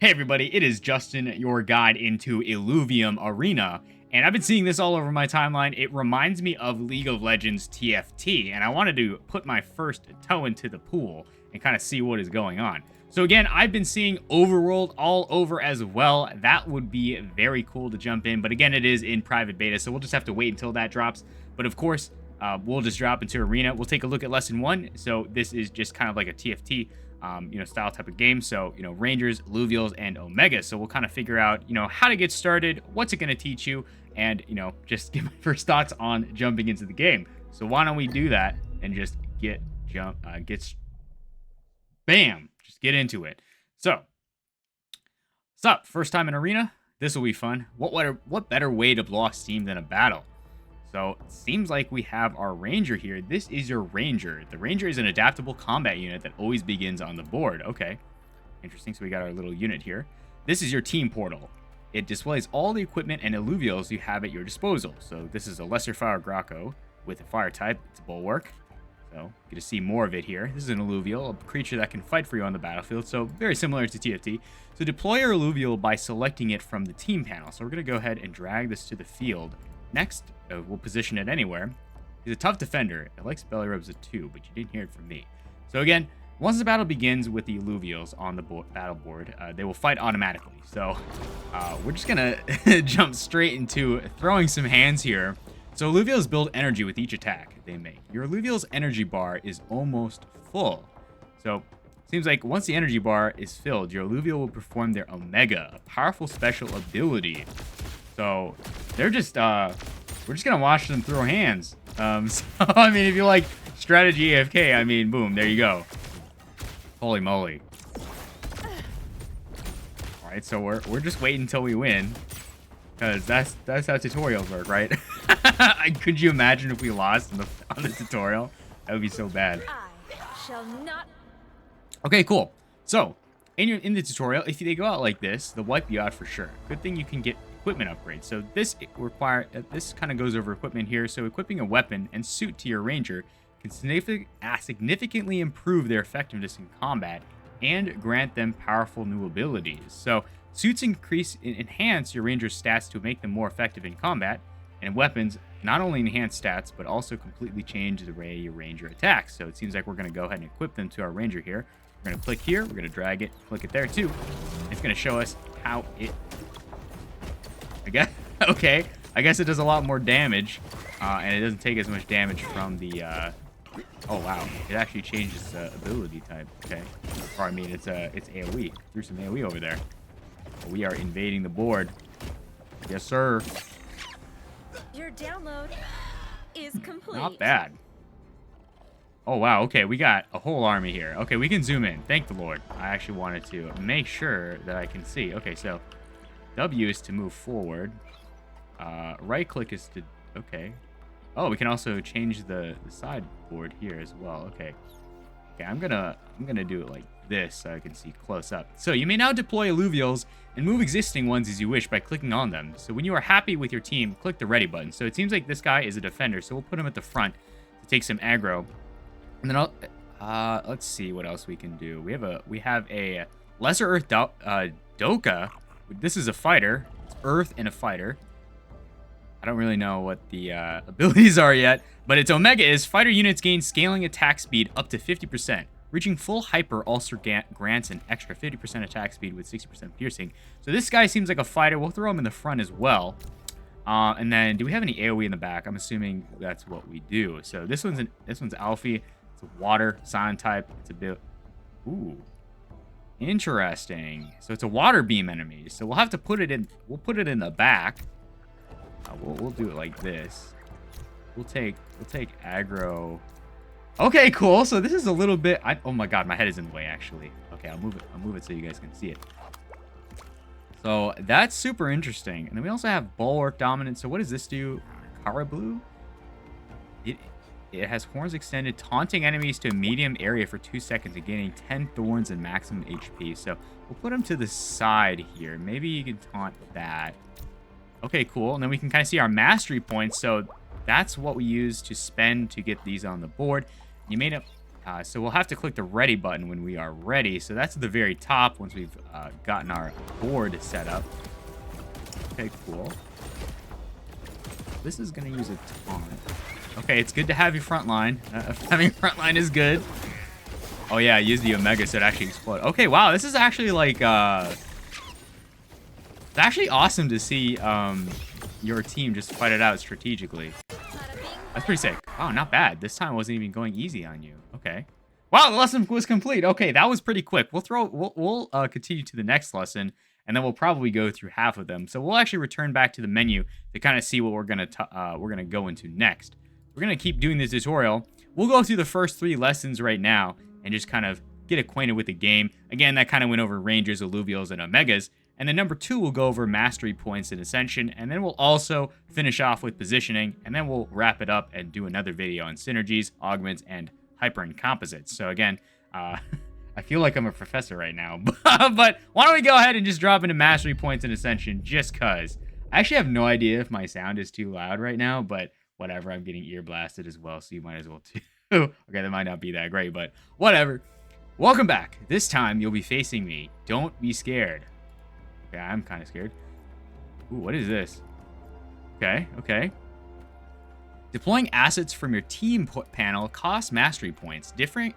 Hey everybody, it is Justin, your guide into Illuvium Arena, and I've been seeing this all over my timeline. It reminds me of League of Legends TFT, and I wanted to put my first toe into the pool and kind of see what is going on. So again, I've been seeing Overworld all over as well. That would be very cool to jump in, but again, it is in private beta, so we'll just have to wait until that drops. But of course, we'll just drop into Arena. We'll take a look at Lesson 1. So this is just kind of like a TFT style type of game. So, Rangers, Illuvials, and Omegas. So we'll kind of figure out, how to get started, what's it going to teach you, and, just give my first thoughts on jumping into the game. So why don't we do that and just bam, just get into it. So, what's up? First time in Arena? This will be fun. What better way to blow off steam than a battle? So, it seems like we have our Ranger here. This is your Ranger. The Ranger is an adaptable combat unit that always begins on the board. Okay. Interesting. So, we got our little unit here. This is your team portal. It displays all the equipment and Illuvials you have at your disposal. So, this is a Lesser Fire Graco with a fire type. It's a Bulwark. So, you get to see more of it here. This is an Illuvial, a creature that can fight for you on the battlefield. So, very similar to TFT. So, deploy your Illuvial by selecting it from the team panel. So, we're going to go ahead and drag this to the field. Next, we'll position it anywhere. He's a tough defender. It likes belly rubs at 2, but you didn't hear it from me. So again, once the battle begins with the Illuvials on the battle board, they will fight automatically. So we're just going to jump straight into throwing some hands here. So Illuvials build energy with each attack they make. Your Illuvial's energy bar is almost full. So seems like once the energy bar is filled, your Illuvial will perform their Omega, a powerful special ability. So they're just, we're just going to watch them throw hands. So, I mean, if you like strategy AFK, I mean, boom, there you go. Holy moly. All right, so we're just waiting until we win. Because that's how tutorials work, right? Could you imagine if we lost on the tutorial? That would be so bad. I shall not. Okay, cool. So, in the tutorial, if they go out like this, they'll wipe you out for sure. Good thing you can get equipment upgrades. So this kind of goes over equipment here. So equipping a weapon and suit to your Ranger can significantly improve their effectiveness in combat and grant them powerful new abilities. So suits enhance your Ranger's stats to make them more effective in combat, and weapons not only enhance stats but also completely change the way your Ranger attacks. So it seems like we're going to go ahead and equip them to our Ranger here. We're going to click here, we're going to drag it, click it there too. It's going to show us how it okay, I guess it does a lot more damage, and it doesn't take as much damage from the, oh wow, it actually changes the ability type, okay, or I mean, it's AoE, threw some AoE over there. We are invading the board, yes sir. Your download is complete. Not bad. Oh wow, okay, we got a whole army here. Okay, we can zoom in, thank the Lord. I actually wanted to make sure that I can see. Okay, so W is to move forward. Right click is to, okay. Oh, we can also change the sideboard here as well. Okay. Okay, I'm gonna do it like this so I can see close up. So you may now deploy Illuvials and move existing ones as you wish by clicking on them. So when you are happy with your team, click the ready button. So it seems like this guy is a defender, so we'll put him at the front to take some aggro. And then let's see what else we can do. We have a Lesser Earth Doka. This is a fighter. It's Earth and a fighter. I don't really know what the abilities are yet, but its Omega is fighter units gain scaling attack speed up to 50%. Reaching full hyper also grants an extra 50% attack speed with 60% piercing. So this guy seems like a fighter. We'll throw him in the front as well. And then, do we have any AoE in the back? I'm assuming that's what we do. So this one's Alfie. It's a water silent type. It's a bit. Ooh. Interesting. So it's a water beam enemy. So we'll have to put it in. We'll put it in the back. We'll do it like this. We'll take aggro. Okay, cool. So this is a little bit. Oh my god, my head is in the way actually. Okay, I'll move it so you guys can see it. So that's super interesting. And then we also have Bulwark Dominance. So what does this do? Caribou. It has horns extended, taunting enemies to a medium area for 2 seconds and gaining 10 thorns and maximum HP. So we'll put them to the side here. Maybe you can taunt that. Okay, cool. And then we can kind of see our mastery points. So that's what we use to spend to get these on the board. You may So we'll have to click the ready button when we are ready. So that's at the very top once we've gotten our board set up. Okay, cool. This is going to use a taunt. Okay, it's good to have your front line. Having your front line is good. Oh, yeah, use the Omega so it actually explode. Okay, wow, this is actually like... it's actually awesome to see your team just fight it out strategically. That's pretty sick. Oh, not bad. This time I wasn't even going easy on you. Okay. Wow, the lesson was complete. Okay, that was pretty quick. We'll continue to the next lesson, and then we'll probably go through half of them. So we'll actually return back to the menu to kind of see what we're gonna go into next. We're gonna keep doing this tutorial. We'll go through the first 3 lessons right now and just kind of get acquainted with the game. Again, that kind of went over Rangers, Alluvials, and Omegas. And then number 2, we'll go over mastery points and ascension, and then we'll also finish off with positioning, and then we'll wrap it up and do another video on synergies, augments, and hyper and composites. So again, I feel like I'm a professor right now, but why don't we go ahead and just drop into mastery points and ascension just cuz. I actually have no idea if my sound is too loud right now, but whatever, I'm getting ear blasted as well, so you might as well too. Okay, that might not be that great, but whatever. Welcome back. This time you'll be facing me. Don't be scared. Okay, I'm kind of scared. Ooh, what is this? Okay, okay. Deploying assets from your team panel costs mastery points. Different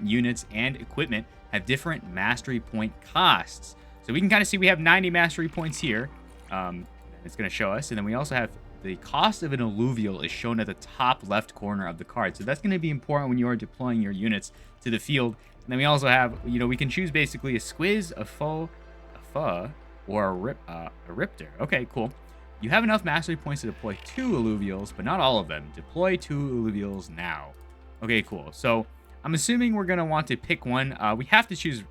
units and equipment have different mastery point costs. So we can kind of see we have 90 mastery points here. It's going to show us. And then we also have the cost of an alluvial is shown at the top left corner of the card. So that's going to be important when you are deploying your units to the field. And then we also have, you know, we can choose basically a squiz, a foe, a pho, or a riptor. Okay, cool. You have enough mastery points to deploy 2 alluvials, but not all of them. Deploy 2 alluvials now. Okay, cool. So I'm assuming we're going to want to pick one. We have to choose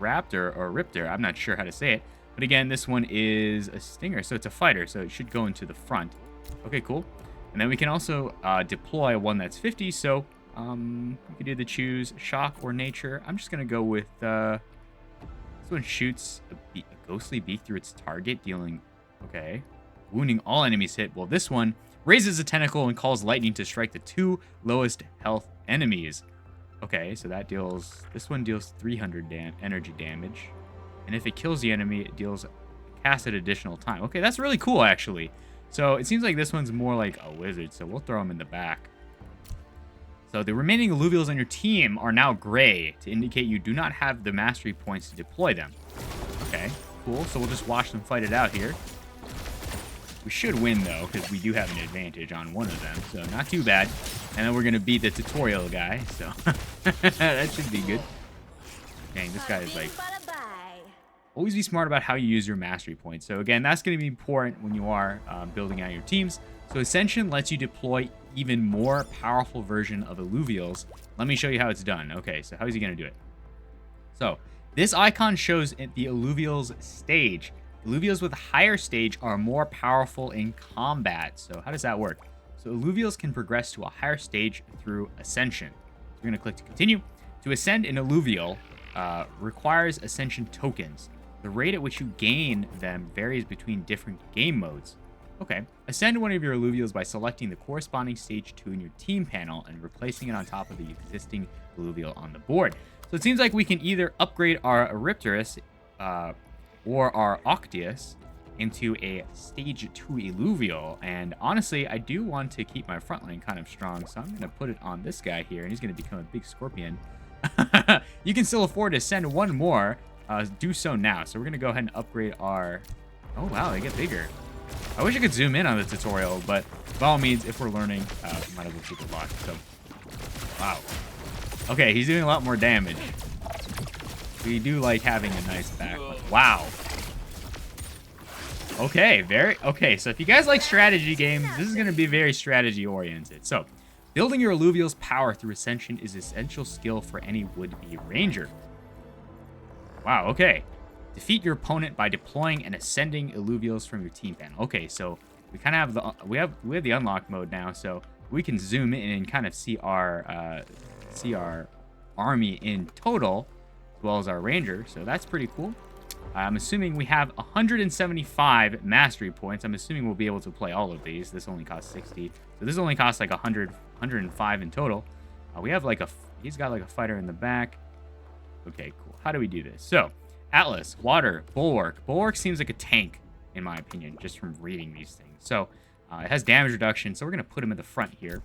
raptor or riptor. I'm not sure how to say it. But again, this one is a stinger, so it's a fighter, so it should go into the front. Okay, cool. And then we can also deploy one that's 50, so we could either choose shock or nature. I'm just going to go with... this one shoots a ghostly beak through its target, dealing... Okay. Wounding all enemies hit. Well, this one raises a tentacle and calls lightning to strike the 2 lowest health enemies. Okay, so that deals... This one deals 300 energy damage. And if it kills the enemy, it deals... Cast at additional time. Okay, that's really cool, actually. So it seems like this one's more like a wizard, so we'll throw him in the back. So the remaining alluvials on your team are now gray to indicate you do not have the mastery points to deploy them. Okay, cool. So we'll just watch them fight it out here. We should win, though, because we do have an advantage on one of them, so not too bad. And then we're going to beat the tutorial guy, so that should be good. Dang, this guy is like... Always be smart about how you use your mastery points. So again, that's going to be important when you are building out your teams. So Ascension lets you deploy even more powerful version of alluvials. Let me show you how it's done. Okay, so how is he going to do it? So this icon shows the alluvials stage. Alluvials with a higher stage are more powerful in combat. So how does that work? So alluvials can progress to a higher stage through Ascension. So we're going to click to continue. To ascend an alluvial requires Ascension tokens. The rate at which you gain them varies between different game modes. Okay, ascend one of your alluvials by selecting the corresponding stage 2 in your team panel and replacing it on top of the existing alluvial on the board. So it seems like we can either upgrade our Riptorus or our Octius into a stage 2 alluvial. And honestly, I do want to keep my front line kind of strong, so I'm going to put it on this guy here, and he's going to become a big scorpion. You can still afford to send one more. Do so now. So we're going to go ahead and upgrade our... Oh, wow, they get bigger. I wish I could zoom in on the tutorial, but by all means, if we're learning, we might as well keep it locked. So, wow. Okay, he's doing a lot more damage. We do like having a nice back. Wow. Okay, okay, so if you guys like strategy games, this is going to be very strategy oriented. So, building your alluvial's power through Ascension is an essential skill for any would-be ranger. Wow, okay. Defeat your opponent by deploying and ascending alluvials from your team panel. Okay, so we kind of have the we have the unlock mode now, so we can zoom in and kind of see our army in total, as well as our ranger. So that's pretty cool. I'm assuming we have 175 mastery points. I'm assuming we'll be able to play all of these. This only costs 60, so this only costs like 105 in total. We have like he's got like a fighter in the back. Okay, cool. How do we do this? So, Atlas, water, bulwark. Bulwark seems like a tank, in my opinion, just from reading these things. So, it has damage reduction, so we're going to put him in the front here.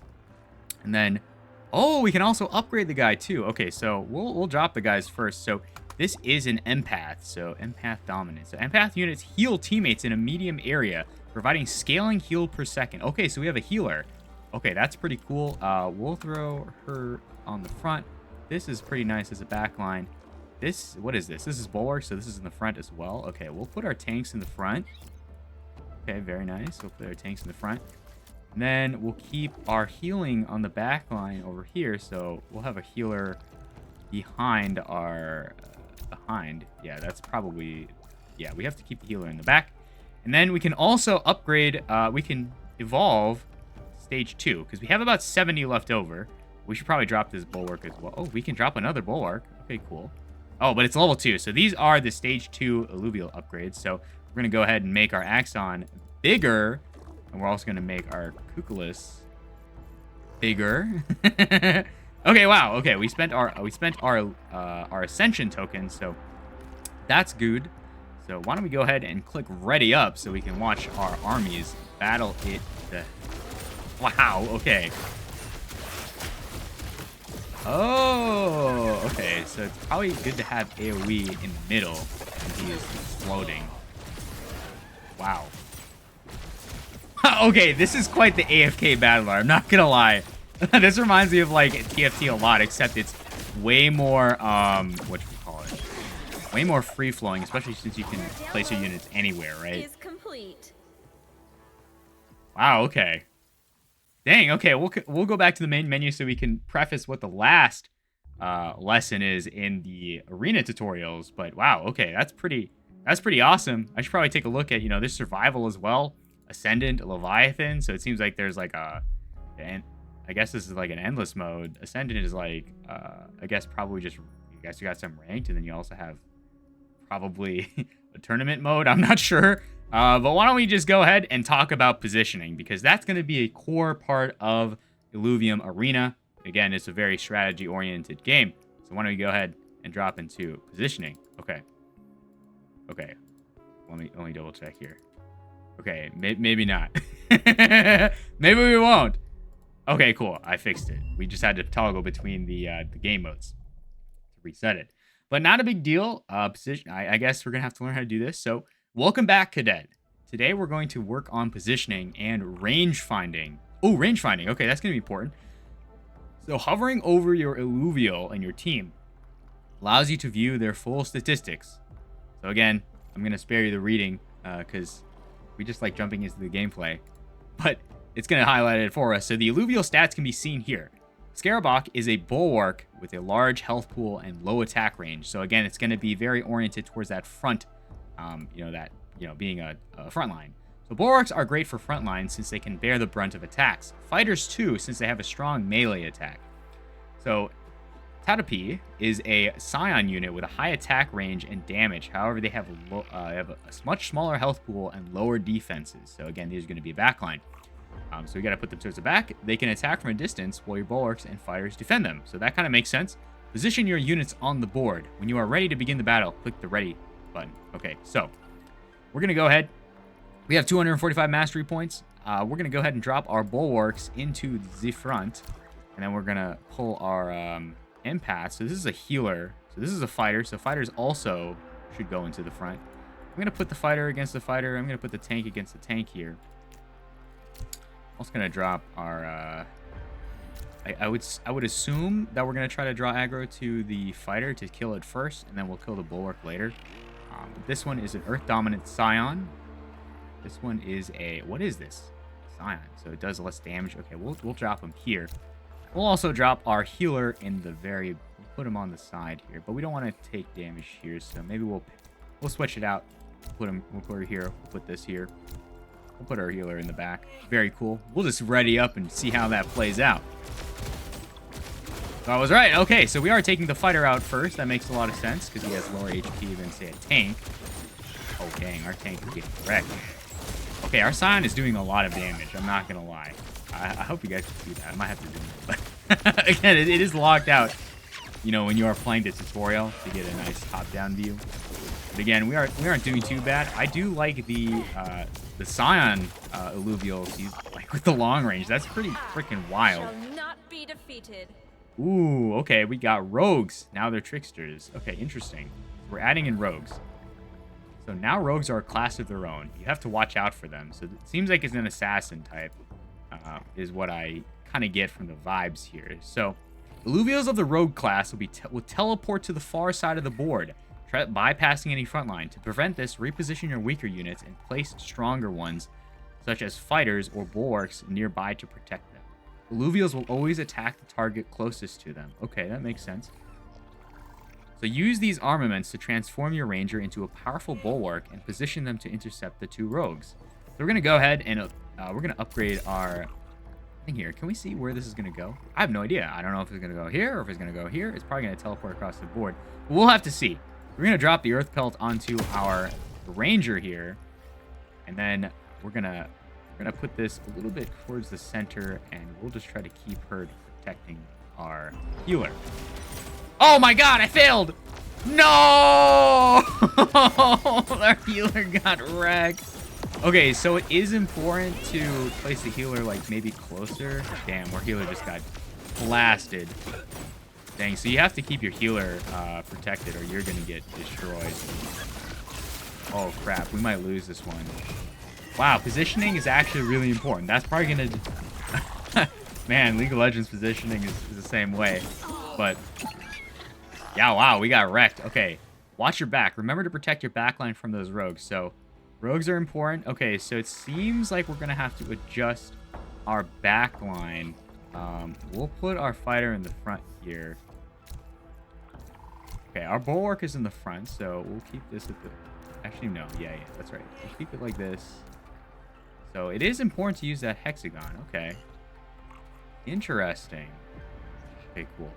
And then, oh, we can also upgrade the guy too. Okay, so we'll drop the guys first. So, this is an empath, so empath dominant. So, empath units heal teammates in a medium area, providing scaling heal per second. Okay, so we have a healer. Okay, that's pretty cool. We'll throw her on the front. This is pretty nice as a backline. What is this? This is bulwark, so this is in the front as well. Okay, we'll put our tanks in the front. Okay, very nice. We'll put our tanks in the front. And then we'll keep our healing on the back line over here. So we'll have a healer behind our... Yeah, that's probably... Yeah, we have to keep the healer in the back. And then we can also upgrade... we can evolve stage 2, because we have about 70 left over. We should probably drop this bulwark as well. Oh, we can drop another bulwark. Okay, cool. Oh, but it's level 2. So these are the stage 2 alluvial upgrades. So we're going to go ahead and make our Axon bigger. And we're also going to make our Cuculus bigger. Okay, wow. Okay, we spent our ascension token, so that's good. So why don't we go ahead and click ready up so we can watch our armies battle it. Wow, okay. Oh, okay. So it's probably good to have AoE in the middle when he is exploding. Wow. Okay, this is quite the AFK battler. I'm not gonna lie. This reminds me of like TFT a lot, except it's way more what you call it? Way more free flowing, especially since you can place your units anywhere, right? Is complete. Wow. Okay. Dang. Okay. We'll go back to the main menu so we can preface what the last lesson is in the arena tutorials. But wow. Okay, that's pretty awesome. I should probably take a look at there's survival as well. Ascendant, Leviathan. So it seems like there's like and I guess this is like an endless mode. Ascendant is like I guess probably just you got some ranked, and then you also have probably a tournament mode. I'm not sure. But why don't we just go ahead and talk about positioning, because that's going to be a core part of Illuvium Arena. Again, it's a very strategy-oriented game. So why don't we go ahead and drop into positioning? Okay. Okay. Let me double check here. Okay, maybe not. Maybe we won't. Okay, cool. I fixed it. We just had to toggle between the game modes to reset it. But not a big deal. Position. I guess we're going to have to learn how to do this. So welcome back, Cadet. Today we're going to work on positioning and range finding. Oh, range finding. Okay, that's going to be important. So hovering over your alluvial and your team allows you to view their full statistics. So again, I'm going to spare you the reading because we just like jumping into the gameplay. But it's going to highlight it for us. So the alluvial stats can be seen here. Scarabok is a bulwark with a large health pool and low attack range. So again, it's going to be very oriented towards that front, being a front line. So bulwarks are great for front lines since they can bear the brunt of attacks. Fighters too, since they have a strong melee attack. So Tatapi is a scion unit with a high attack range and damage. However, they have a much smaller health pool and lower defenses. So again, these are going to be a backline. So we got to put them towards the back. They can attack from a distance while your bulwarks and fighters defend them. So that kind of makes sense. Position your units on the board. When you are ready to begin the battle, click the ready button. Okay, so we're going to go ahead. We have 245 mastery points. We're going to go ahead and drop our bulwarks into the front. And then we're going to pull our empath. So this is a healer. So this is a fighter. So fighters also should go into the front. I'm going to put the fighter against the fighter. I'm going to put the tank against the tank here. Also going to drop our... I would assume that we're going to try to draw aggro to the fighter to kill it first, and then we'll kill the bulwark later. This one is an Earth Dominant Scion. This one is a... What is this? Scion. So it does less damage. Okay, we'll drop him here. We'll also drop our healer in the very... We'll put him on the side here, but we don't want to take damage here, so maybe we'll switch it out. We'll put her here. We'll put this here. We'll put our healer in the back. Very cool. We'll just ready up and see how that plays out. So I was right. Okay, so we are taking the fighter out first. That makes a lot of sense because he has lower HP than, say, a tank. Oh, dang. Our tank is getting wrecked. Okay, our Scion is doing a lot of damage. I'm not going to lie. I hope you guys can see that. I might have to do it. Again, it is locked out, you know, when you are playing the tutorial to get a nice top-down view. But again, we aren't doing too bad. I do like the Scion Illuvials, like with the long range. That's pretty freaking wild. Shall not be defeated. Ooh, okay, we got rogues. Now they're tricksters. Okay, interesting. We're adding in rogues. So now rogues are a class of their own. You have to watch out for them. So it seems like it's an assassin type, is what I kind of get from the vibes here. So Illuvials of the rogue class will teleport to the far side of the board, bypassing any front line. To prevent this, reposition your weaker units and place stronger ones, such as fighters or bulwarks, nearby to protect them. Illuvials will always attack the target closest to them. Okay, that makes sense. So use these armaments to transform your ranger into a powerful bulwark and position them to intercept the two rogues. So we're going to go ahead and we're going to upgrade our thing here. Can we see where this is going to go? I have no idea. I don't know if it's going to go here or if it's going to go here. It's probably going to teleport across the board. But we'll have to see. We're going to drop the earth pelt onto our ranger here. And then we're going to put this a little bit towards the center, and we'll just try to keep her protecting our healer. Oh my god, I failed! No! Our healer got wrecked. Okay, so it is important to place the healer, like, maybe closer. Damn, our healer just got blasted. Dang, so you have to keep your healer protected, or you're gonna get destroyed. Oh crap, we might lose this one. Wow, positioning is actually really important. That's probably gonna... Man, League of Legends positioning is the same way. But... yeah, wow, we got wrecked. Okay, watch your back. Remember to protect your backline from those rogues. So, rogues are important. Okay, so it seems like we're going to have to adjust our backline. We'll put our fighter in the front here. Okay, our bulwark is in the front, so we'll keep this at the... actually, no. Yeah, that's right. We'll keep it like this. So, it is important to use that hexagon. Okay. Interesting. Okay, cool.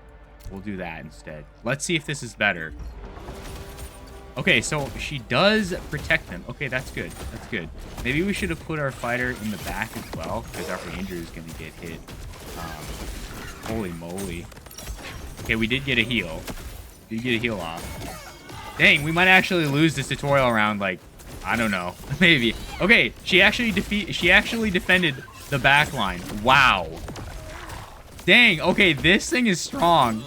We'll do that instead. Let's see if this is better. Okay, so she does protect them. Okay, that's good. That's good. Maybe we should have put our fighter in the back as well, because our ranger is going to get hit. Holy moly. Okay, we did get a heal. We did get a heal off. Dang, we might actually lose this tutorial round, like, I don't know. Maybe. Okay, she actually defended the back line. Wow. Dang, okay, this thing is strong.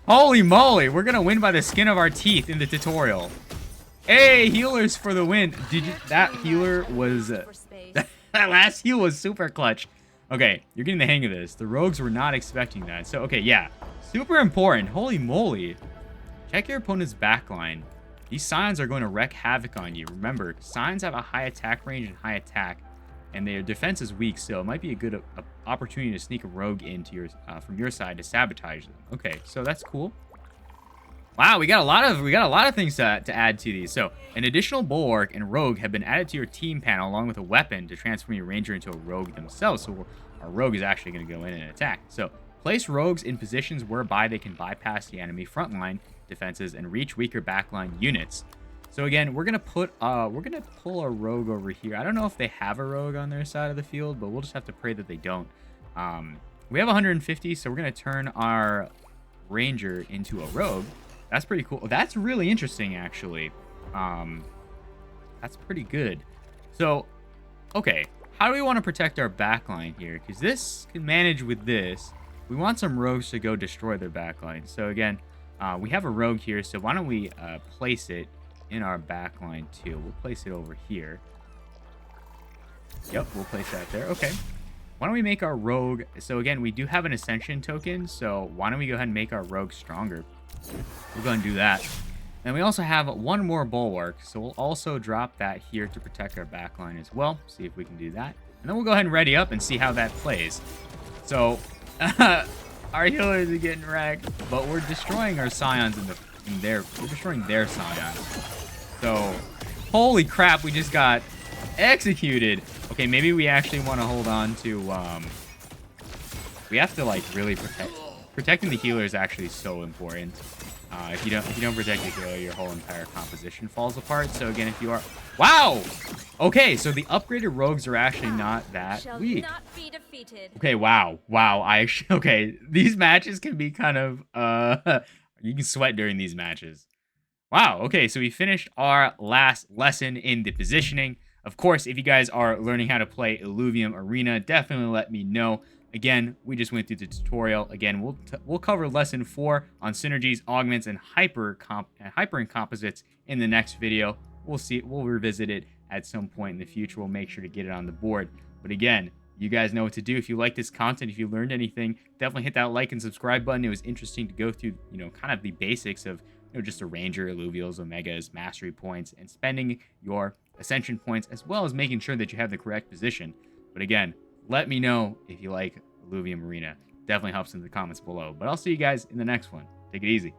Holy moly, we're gonna win by the skin of our teeth in the tutorial. Hey, healers for the win. That healer was... that last heal was super clutch. Okay, you're getting the hang of this. The rogues were not expecting that. So, okay, yeah. Super important. Holy moly. Check your opponent's backline. These Scions are going to wreak havoc on you. Remember, Scions have a high attack range and high attack, and their defense is weak, so it might be a good opportunity to sneak a rogue into your from your side to sabotage them. Okay, so that's cool. Wow, we got a lot of things to add to these. So, an additional bulwark and rogue have been added to your team panel along with a weapon to transform your ranger into a rogue themselves. So our rogue is actually going to go in and attack. So, place rogues in positions whereby they can bypass the enemy frontline defenses and reach weaker backline units. So again, we're gonna pull a rogue over here. I don't know if they have a rogue on their side of the field, but we'll just have to pray that they don't. We have 150, so we're gonna turn our ranger into a rogue. That's pretty cool. That's really interesting, actually. That's pretty good. So, okay, how do we want to protect our backline here? Because this can manage with this. We want some rogues to go destroy their backline. So again, we have a rogue here, so why don't we place it in our backline too. We'll place it over here. Yep, we'll place that there. Okay. Why don't we make our rogue... so again, we do have an ascension token, so why don't we go ahead and make our rogue stronger? We'll go ahead and do that. And we also have one more bulwark, so we'll also drop that here to protect our backline as well. See if we can do that. And then we'll go ahead and ready up and see how that plays. So, our healers are getting wrecked, but we're destroying our Scions we're destroying their Scions. So, holy crap, we just got executed. Okay, maybe we actually want to hold on to, we have to, like, really protecting the healer is actually so important. If you don't protect the hero, your whole entire composition falls apart. So again, if you are, wow, okay, so the upgraded rogues are actually not that Shall weak. not be defeated. Okay, wow, I actually, okay, these matches can be kind of you can sweat during these matches. Wow, okay, so we finished our last lesson in the positioning. Of course, if you guys are learning how to play Illuvium Arena, definitely let me know. Again, we just went through the tutorial. Again, we'll cover lesson 4 on synergies, augments, and hyper composites in the next video. We'll revisit it at some point in the future. We'll make sure to get it on the board. But again, you guys know what to do. If you like this content, if you learned anything, definitely hit that like and subscribe button. It was interesting to go through, kind of the basics of, just a ranger, alluvials, omegas, mastery points, and spending your ascension points, as well as making sure that you have the correct position. But again, let me know if you like Illuvium Arena. Definitely helps in the comments below. But I'll see you guys in the next one. Take it easy.